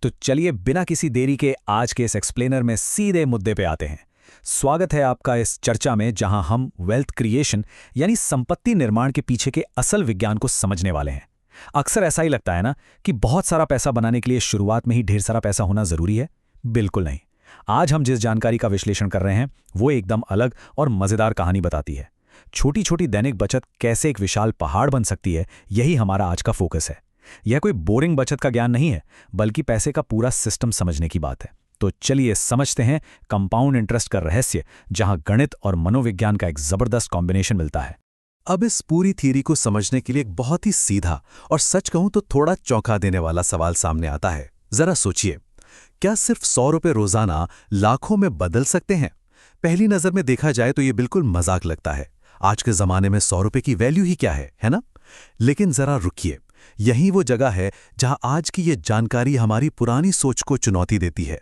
तो चलिए बिना किसी देरी के आज के इस एक्सप्लेनर में सीधे मुद्दे पे आते हैं। स्वागत है आपका इस चर्चा में जहां हम वेल्थ क्रिएशन यानी संपत्ति निर्माण के पीछे के असल विज्ञान को समझने वाले हैं। अक्सर ऐसा ही लगता है ना कि बहुत सारा पैसा बनाने के लिए शुरुआत में ही ढेर सारा पैसा होना जरूरी है। बिल्कुल नहीं। आज हम जिस जानकारी का विश्लेषण कर रहे हैं वो एकदम अलग और मजेदार कहानी बताती है। छोटी छोटी दैनिक बचत कैसे एक विशाल पहाड़ बन सकती है, यही हमारा आज का फोकस है। यह कोई बोरिंग बचत का ज्ञान नहीं है, बल्कि पैसे का पूरा सिस्टम समझने की बात है। तो चलिए समझते हैं कंपाउंड इंटरेस्ट का रहस्य, जहां गणित और मनोविज्ञान का एक जबरदस्त कॉम्बिनेशन मिलता है। अब इस पूरी थ्योरी को समझने के लिए एक बहुत ही सीधा और सच कहूं तो थोड़ा चौंका देने वाला सवाल सामने आता है। जरा सोचिए, क्या सिर्फ 100 रुपए रोजाना लाखों में बदल सकते हैं? पहली नजर में देखा जाए तो ये बिल्कुल मजाक लगता है। आज के जमाने में 100 रुपए की वैल्यू ही क्या है ना? लेकिन जरा रुकिए, यही वो जगह है जहां आज की ये जानकारी हमारी पुरानी सोच को चुनौती देती है।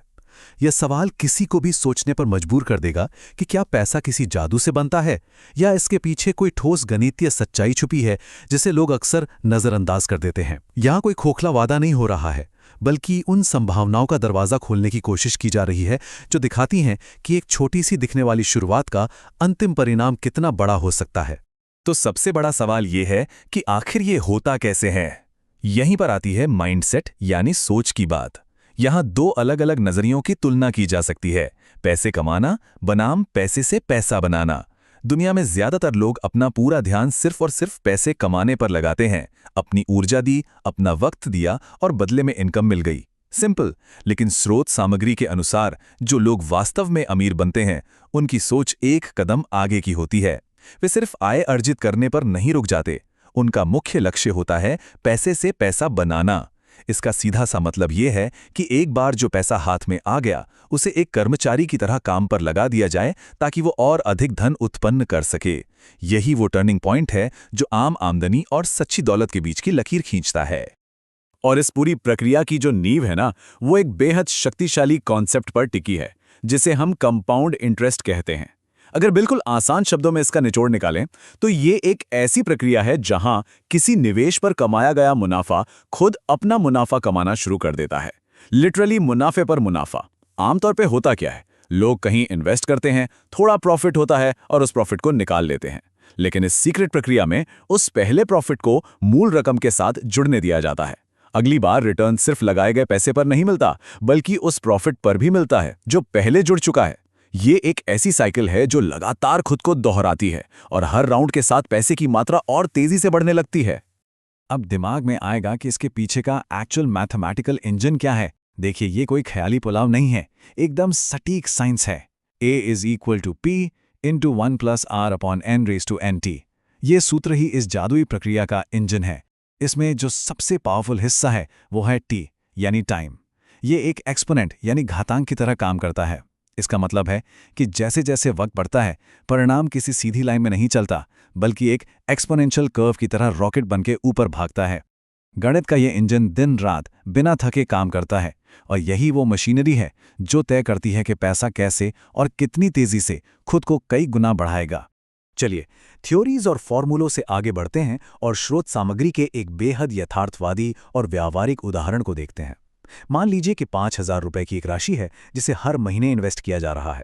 यह सवाल किसी को भी सोचने पर मजबूर कर देगा कि क्या पैसा किसी जादू से बनता है, या इसके पीछे कोई ठोस गणितीय सच्चाई छुपी है जिसे लोग अक्सर नजरअंदाज कर देते हैं। यहां कोई खोखला वादा नहीं हो रहा है, बल्कि उन संभावनाओं का दरवाजा खोलने की कोशिश की जा रही है जो दिखाती हैं कि एक छोटी सी दिखने वाली शुरुआत का अंतिम परिणाम कितना बड़ा हो सकता है। तो सबसे बड़ा सवाल यह है कि आखिर ये होता कैसे है। यहीं पर आती है माइंडसेट यानी सोच की बात। यहां दो अलग अलग नजरियों की तुलना की जा सकती है, पैसे कमाना बनाम पैसे से पैसा बनाना। दुनिया में ज्यादातर लोग अपना पूरा ध्यान सिर्फ और सिर्फ पैसे कमाने पर लगाते हैं। अपनी ऊर्जा दी, अपना वक्त दिया और बदले में इनकम मिल गई। सिंपल। लेकिन स्रोत सामग्री के अनुसार जो लोग वास्तव में अमीर बनते हैं, उनकी सोच एक कदम आगे की होती है। वे सिर्फ आय अर्जित करने पर नहीं रुक जाते, उनका मुख्य लक्ष्य होता है पैसे से पैसा बनाना। इसका सीधा सा मतलब यह है कि एक बार जो पैसा हाथ में आ गया, उसे एक कर्मचारी की तरह काम पर लगा दिया जाए ताकि वो और अधिक धन उत्पन्न कर सके। यही वो टर्निंग पॉइंट है जो आम आमदनी और सच्ची दौलत के बीच की लकीर खींचता है। और इस पूरी प्रक्रिया की जो नींव है ना, वो एक बेहद शक्तिशाली कॉन्सेप्ट पर टिकी है, जिसे हम कंपाउंड इंटरेस्ट कहते हैं। अगर बिल्कुल आसान शब्दों में इसका निचोड़ निकालें तो ये एक ऐसी प्रक्रिया है जहां किसी निवेश पर कमाया गया मुनाफा खुद अपना मुनाफा कमाना शुरू कर देता है। लिटरली मुनाफे पर मुनाफा। आमतौर पे होता क्या है, लोग कहीं इन्वेस्ट करते हैं, थोड़ा प्रॉफिट होता है और उस प्रॉफिट को निकाल लेते हैं। लेकिन इस सीक्रेट प्रक्रिया में उस पहले प्रॉफिट को मूल रकम के साथ जुड़ने दिया जाता है। अगली बार रिटर्न सिर्फ लगाए गए पैसे पर नहीं मिलता, बल्कि उस प्रॉफिट पर भी मिलता है जो पहले जुड़ चुका है। ये एक ऐसी साइकिल है जो लगातार खुद को दोहराती है और हर राउंड के साथ पैसे की मात्रा और तेजी से बढ़ने लगती है। अब दिमाग में आएगा कि इसके पीछे का एक्चुअल मैथमेटिकल इंजन क्या है। देखिए, ये कोई ख्याली पुलाव नहीं है, एकदम सटीक साइंस है। A=P × 1 + R/n⁻⁴ ये सूत्र ही इस जादुई प्रक्रिया का इंजन है। इसमें जो सबसे पावरफुल हिस्सा है वो है T यानी टाइम। ये एक एक्सपोनेंट यानी घातांक की तरह काम करता है। इसका मतलब है कि जैसे जैसे वक्त बढ़ता है, परिणाम किसी सीधी लाइन में नहीं चलता, बल्कि एक एक्सपोनेंशियल कर्व की तरह रॉकेट बनके ऊपर भागता है। गणित का ये इंजन दिन रात बिना थके काम करता है, और यही वो मशीनरी है जो तय करती है कि पैसा कैसे और कितनी तेजी से खुद को कई गुना बढ़ाएगा। चलिए थ्योरीज और फॉर्मूलों से आगे बढ़ते हैं और स्रोत सामग्री के एक बेहद यथार्थवादी और व्यावहारिक उदाहरण को देखते हैं। मान लीजिए कि 5,000 रुपए की एक राशि है जिसे हर महीने इन्वेस्ट किया जा रहा है।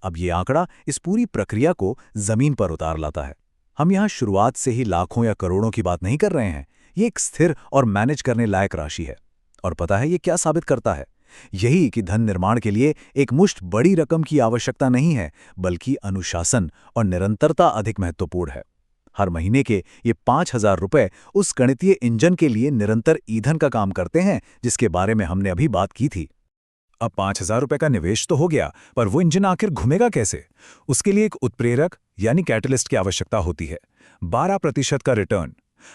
अब ये आंकड़ा इस पूरी प्रक्रिया को जमीन पर उतार लाता है। हम यहाँ शुरुआत से ही लाखों या करोड़ों की बात नहीं कर रहे हैं। ये एक स्थिर और मैनेज करने लायक राशि है। और पता है ये क्या साबित करता है? यही कि धन निर्माण के लिए एक मुश्त बड़ी रकम की आवश्यकता नहीं है, बल्कि अनुशासन और निरंतरता अधिक महत्वपूर्ण है। हर महीने के ये 5,000 रुपए उस गणितीय इंजन के लिए निरंतर ईंधन का काम करते हैं, जिसके बारे में हमने अभी बात की थी। अब 5,000 रुपए का निवेश तो हो गया, पर वो इंजन आखिर घूमेगा कैसे? उसके लिए एक उत्प्रेरक यानी कैटलिस्ट की आवश्यकता होती है। 12% का रिटर्न।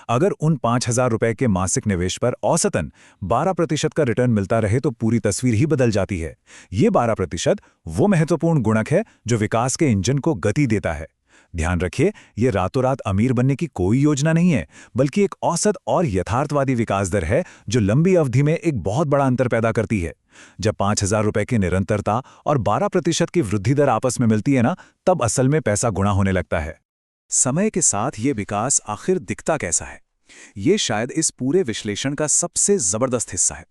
अगर उन 5,000 रुपए के मासिक निवेश पर औसतन 12% का रिटर्न मिलता रहे तो पूरी तस्वीर ही बदल जाती है। ये 12% वो महत्वपूर्ण गुणक है जो विकास के इंजन को गति देता है। ध्यान रखिए, ये रातों रात अमीर बनने की कोई योजना नहीं है, बल्कि एक औसत और यथार्थवादी विकास दर है जो लंबी अवधि में एक बहुत बड़ा अंतर पैदा करती है। जब 5,000 रुपए की निरंतरता और 12% की वृद्धि दर आपस में मिलती है ना, तब असल में पैसा गुणा होने लगता है। समय के साथ ये विकास आखिर दिखता कैसा है? ये शायद इस पूरे विश्लेषण का सबसे जबरदस्त हिस्सा है।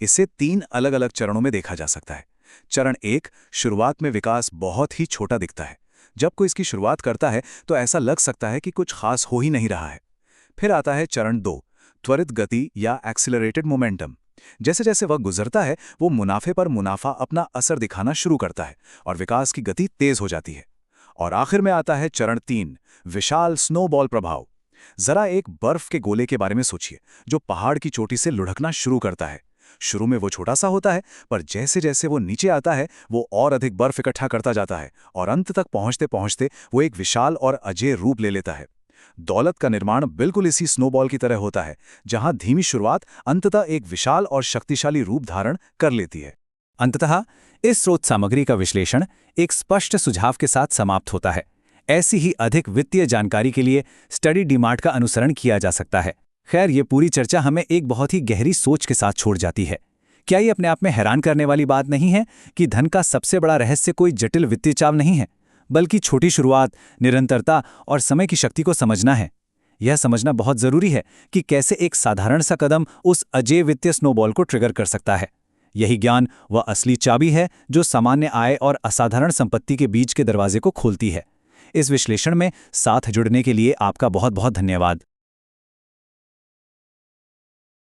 इसे 3 अलग-अलग चरणों में देखा जा सकता है। चरण 1, शुरुआत में विकास बहुत ही छोटा दिखता है। जब कोई इसकी शुरुआत करता है तो ऐसा लग सकता है कि कुछ खास हो ही नहीं रहा है। फिर आता है चरण 2, त्वरित गति या एक्सीलरेटेड मोमेंटम। जैसे जैसे वह गुजरता है, वो मुनाफे पर मुनाफा अपना असर दिखाना शुरू करता है और विकास की गति तेज हो जाती है। और आखिर में आता है चरण 3, विशाल स्नोबॉल प्रभाव। जरा एक बर्फ के गोले के बारे में सोचिए, जो पहाड़ की चोटी से लुढ़कना शुरू करता है। शुरू में वो छोटा सा होता है, पर जैसे जैसे वो नीचे आता है, वो और अधिक बर्फ इकट्ठा करता जाता है और अंत तक पहुंचते पहुंचते वो एक विशाल और अजेय रूप ले लेता है। दौलत का निर्माण बिल्कुल इसी स्नोबॉल की तरह होता है, जहां धीमी शुरुआत अंततः एक विशाल और शक्तिशाली रूप धारण कर लेती है। अंततः इस स्रोत सामग्री का विश्लेषण एक स्पष्ट सुझाव के साथ समाप्त होता है। ऐसी ही अधिक वित्तीय जानकारी के लिए स्टडी डीमार्ट का अनुसरण किया जा सकता है। खैर, ये पूरी चर्चा हमें एक बहुत ही गहरी सोच के साथ छोड़ जाती है। क्या ये अपने आप में हैरान करने वाली बात नहीं है कि धन का सबसे बड़ा रहस्य कोई जटिल वित्तीय चाल नहीं है, बल्कि छोटी शुरुआत, निरंतरता और समय की शक्ति को समझना है। यह समझना बहुत जरूरी है कि कैसे एक साधारण सा कदम उस अजेय वित्तीय स्नोबॉल को ट्रिगर कर सकता है। यही ज्ञान वह असली चाबी है जो सामान्य आय और असाधारण संपत्ति के बीच के दरवाजे को खोलती है। इस विश्लेषण में साथ जुड़ने के लिए आपका बहुत बहुत धन्यवाद।